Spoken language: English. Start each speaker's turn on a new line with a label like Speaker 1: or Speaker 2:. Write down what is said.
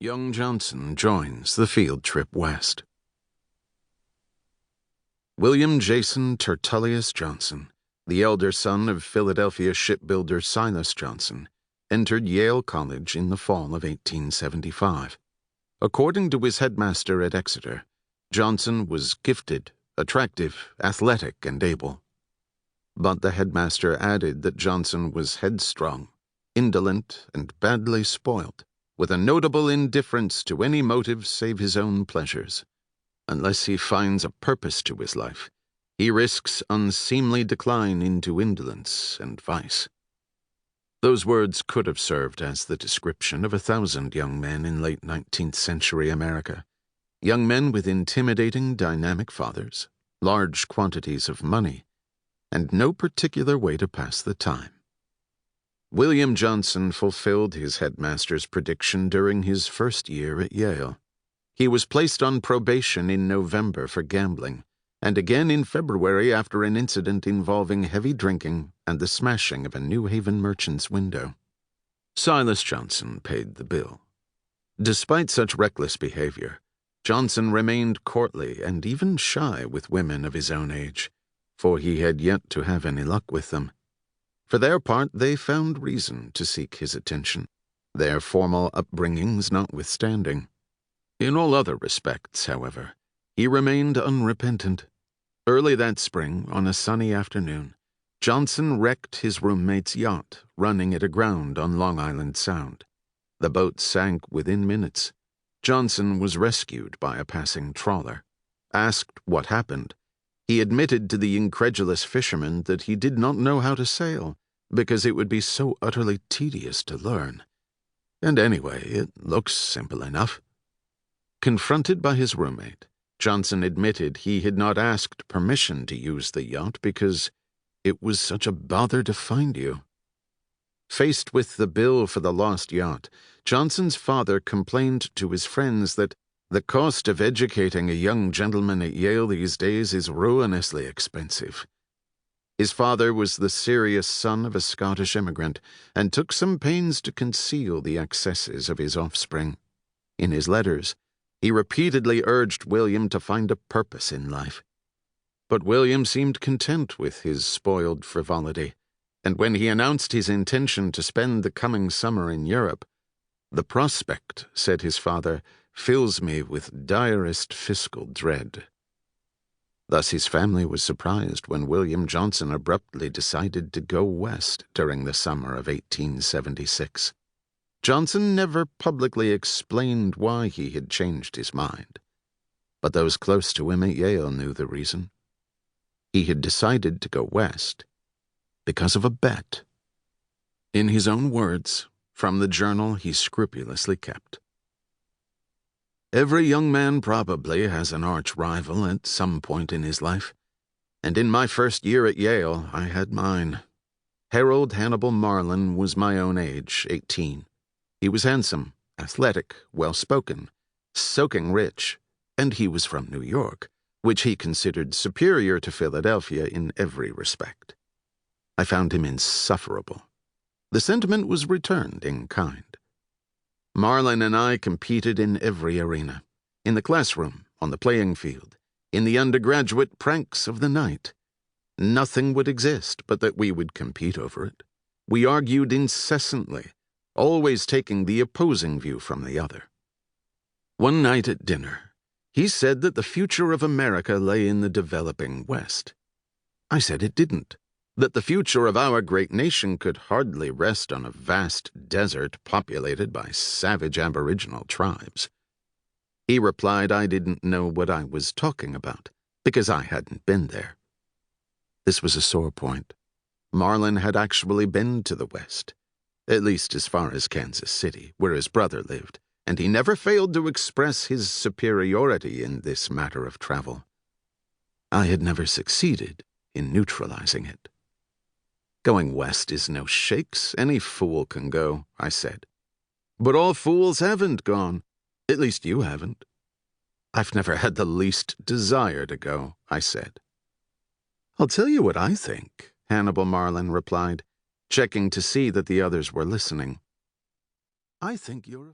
Speaker 1: Young Johnson joins the field trip west. William Jason Tertullius Johnson, the elder son of Philadelphia shipbuilder Silas Johnson, entered Yale College in the fall of 1875. According to his headmaster at Exeter, Johnson was gifted, attractive, athletic, and able. But the headmaster added that Johnson was headstrong, indolent, and badly spoilt, with a notable indifference to any motive save his own pleasures. Unless he finds a purpose to his life, he risks unseemly decline into indolence and vice. Those words could have served as the description of 1,000 young men in late 19th century America. Young men with intimidating, dynamic fathers, large quantities of money, and no particular way to pass the time. William Johnson fulfilled his headmaster's prediction during his first year at Yale. He was placed on probation in November for gambling, and again in February after an incident involving heavy drinking and the smashing of a New Haven merchant's window. Silas Johnson paid the bill. Despite such reckless behavior, Johnson remained courtly and even shy with women of his own age, for he had yet to have any luck with them. For their part, they found reason to seek his attention, their formal upbringings notwithstanding. In all other respects, however, he remained unrepentant. Early that spring, on a sunny afternoon, Johnson wrecked his roommate's yacht, running it aground on Long Island Sound. The boat sank within minutes. Johnson was rescued by a passing trawler. Asked what happened, he admitted to the incredulous fisherman that he did not know how to sail, because it would be so utterly tedious to learn. And anyway, it looks simple enough. Confronted by his roommate, Johnson admitted he had not asked permission to use the yacht because it was such a bother to find you. Faced with the bill for the lost yacht, Johnson's father complained to his friends that the cost of educating a young gentleman at Yale these days is ruinously expensive. His father was the serious son of a Scottish immigrant and took some pains to conceal the excesses of his offspring. In his letters, he repeatedly urged William to find a purpose in life. But William seemed content with his spoiled frivolity, and when he announced his intention to spend the coming summer in Europe, "The prospect," said his father, "fills me with direst fiscal dread." Thus his family was surprised when William Johnson abruptly decided to go west during the summer of 1876. Johnson never publicly explained why he had changed his mind, but those close to him at Yale knew the reason. He had decided to go west because of a bet. In his own words, from the journal he scrupulously kept, "Every young man probably has an arch rival at some point in his life, and in my first year at Yale I had mine. Harold Hannibal Marlin was my own age, 18. He was handsome, athletic, well-spoken, soaking rich, and he was from New York, which he considered superior to Philadelphia in every respect. I found him insufferable. The sentiment was returned in kind. Marlin and I competed in every arena, in the classroom, on the playing field, in the undergraduate pranks of the night. Nothing would exist but that we would compete over it. We argued incessantly, always taking the opposing view from the other. One night at dinner, he said that the future of America lay in the developing West. I said it didn't, that the future of our great nation could hardly rest on a vast desert populated by savage aboriginal tribes. He replied I didn't know what I was talking about, because I hadn't been there. This was a sore point. Marlin had actually been to the West, at least as far as Kansas City, where his brother lived, and he never failed to express his superiority in this matter of travel. I had never succeeded in neutralizing it. "Going west is no shakes. Any fool can go," I said. "But all fools haven't gone. At least you haven't." "I've never had the least desire to go," I said. "I'll tell you what I think," Hannibal Marlin replied, checking to see that the others were listening. "I think you're a